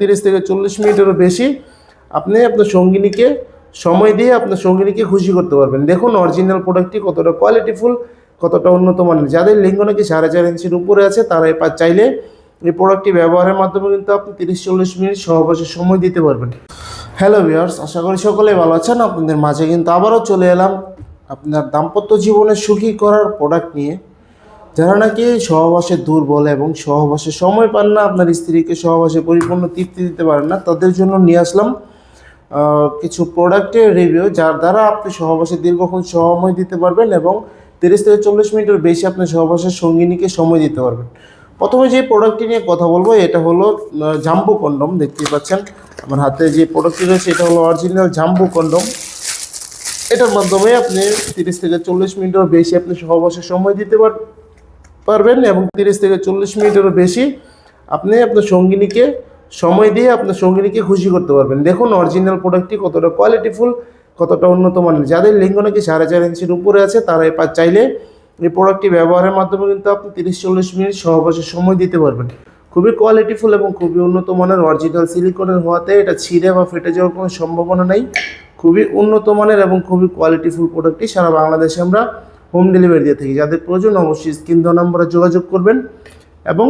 30 থেকে 40 মিনিটেরও বেশি আপনি আপনার সঙ্গিনীকে সময় দিয়ে আপনার সঙ্গিনীকে খুশি করতে পারবেন। দেখুন অরিজিনাল প্রোডাক্টটি কতটা কোয়ালিটিফুল, কতটা উন্নত মানের। যাদের লিঙ্গ নাকি 4.5 ইঞ্চির উপরে আছে তারা চাইলে এই প্রোডাক্টটি ব্যবহারের মাধ্যমে কিন্তু আপনি 30-40 মিনিট সহবাসের সময় দিতে পারবেন। হ্যালো ভিউয়ার্স, আশা করি সকলেই ভালো আছেন। আপনাদের মাঝে কিন্তু আবারও চলে এলাম আপনার দাম্পত্য জীবনে সুখী করার প্রোডাক্ট নিয়ে। যারা নাকি সহবাসে দুর্বল এবং সহবাসে সময় পান না, আপনার স্ত্রীকে সহবাসে পরিপূর্ণ তৃপ্তি দিতে পারেন না, তাদের জন্য নিয়ে আসলাম কিছু প্রোডাক্টের রিভিউ, যার দ্বারা আপনি সহবাসে দীর্ঘক্ষণ সময় দিতে পারবেন এবং 30 থেকে 40 মিনিটের বেশি আপনি সহবাসের সঙ্গিনীকে সময় দিতে পারবেন। প্রথমে যে প্রোডাক্টটি নিয়ে কথা বলবো এটা হলো জাম্বো কন্ডম। দেখতেই পাচ্ছেন আমার হাতে যে প্রোডাক্টটি রয়েছে এটা হলো অরিজিনাল জাম্বো কন্ডম। এটার মাধ্যমে আপনি 30 থেকে 40 মিনিটের বেশি আপনি সহবাসে সময় দিতে পারবেন এবং 30 থেকে 40 মিনিটেরও বেশি আপনি আপনার সঙ্গিনীকে সময় দিয়ে আপনার সঙ্গিনীকে খুশি করতে পারবেন। দেখুন অরিজিনাল প্রোডাক্টটি কতটা কোয়ালিটিফুল, কতটা উন্নত মানের। যাদের লিঙ্গ নাকি 4.5 ইঞ্চির উপরে আছে তারা চাইলে এই প্রোডাক্টটি ব্যবহারের মাধ্যমে কিন্তু আপনি 30-40 মিনিট সহবাসের সময় দিতে পারবেন। খুবই কোয়ালিটিফুল এবং খুবই উন্নত মানের অরিজিনাল সিলিকনের হওয়াতে এটা ছিঁড়ে বা ফেটে যাওয়ার কোনো সম্ভাবনা নেই। খুবই উন্নত মানের এবং খুবই কোয়ালিটিফুল প্রোডাক্টটি সারা বাংলাদেশে আমরা হোম ডেলিভারি দিয়ে থাকি। যাদের প্রয়োজন অবশ্যই স্ক্রিন দেওয়া নম্বরে যোগাযোগ করবেন এবং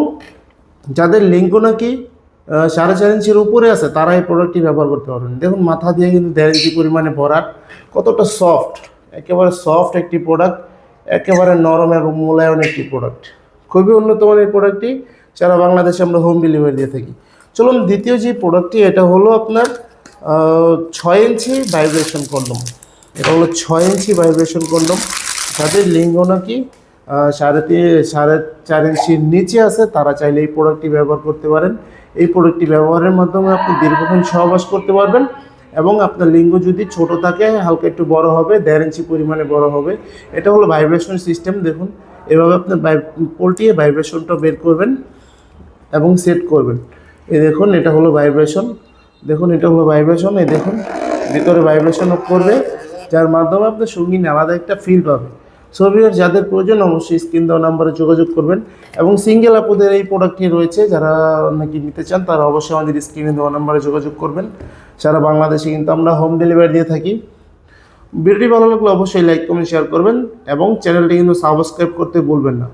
যাদের লিঙ্গ নাকি 4.5 ইঞ্চির উপরে আছে তারা এই প্রোডাক্টটি ব্যবহার করতে পারবেন। দেখুন মাথা দিয়ে কিন্তু 1.5 ইঞ্চি পরিমাণে ভরাট, কতটা সফট, একেবারে সফট একটি প্রোডাক্ট, একেবারে নরম এবং মোলায়ম একটি প্রোডাক্ট। খুবই উন্নত মানের প্রোডাক্টটি সারা বাংলাদেশে আমরা হোম ডেলিভারি দিয়ে থাকি। চলুন দ্বিতীয় যে প্রোডাক্টটি, এটা হলো আপনার 6 ইঞ্চি ভাইব্রেশন কন্ডম। এটা হলো 6 ইঞ্চি ভাইব্রেশন কন্ডম। যাদের লিঙ্গ নাকি 4.5 ইঞ্চির নিচে আছে তারা চাইলে এই প্রোডাক্টটি ব্যবহার করতে পারেন। এই প্রোডাক্টটি ব্যবহারের মাধ্যমে আপনি দীর্ঘক্ষণ সহবাস করতে পারবেন এবং আপনার লিঙ্গ যদি ছোট থাকে হালকা একটু বড় হবে, 1.5 ইঞ্চি পরিমাণে বড় হবে। এটা হলো ভাইব্রেশন সিস্টেম। দেখুন এভাবে আপনি পোল্টিয়ে ভাইব্রেশনটা বের করবেন এবং সেট করবেন। এই দেখুন এটা হলো ভাইব্রেশন, দেখুন এটা হলো ভাইব্রেশন। এই দেখুন ভিতরে ভাইব্রেশন করবে, যার মাধ্যমে আপনার সঙ্গিনী আলাদা একটা ফিল পাবে। সো ভিউয়ার, যাদের প্রয়োজন অবশ্যই স্ক্রিন দেওয়া নাম্বারে যোগাযোগ করবেন এবং সিঙ্গেল আপুদের এই প্রোডাক্টটি রয়েছে, যারা নাকি নিতে চান তারা অবশ্যই আমাদের স্ক্রিনে দেওয়া নাম্বারে যোগাযোগ করবেন। সারা বাংলাদেশে কিন্তু আমরা হোম ডেলিভারি দিয়ে থাকি। ভিডিওটি ভালো লাগলে অবশ্যই লাইক কমেন্ট শেয়ার করবেন এবং চ্যানেলটি কিন্তু সাবস্ক্রাইব করতে ভুলবেন না।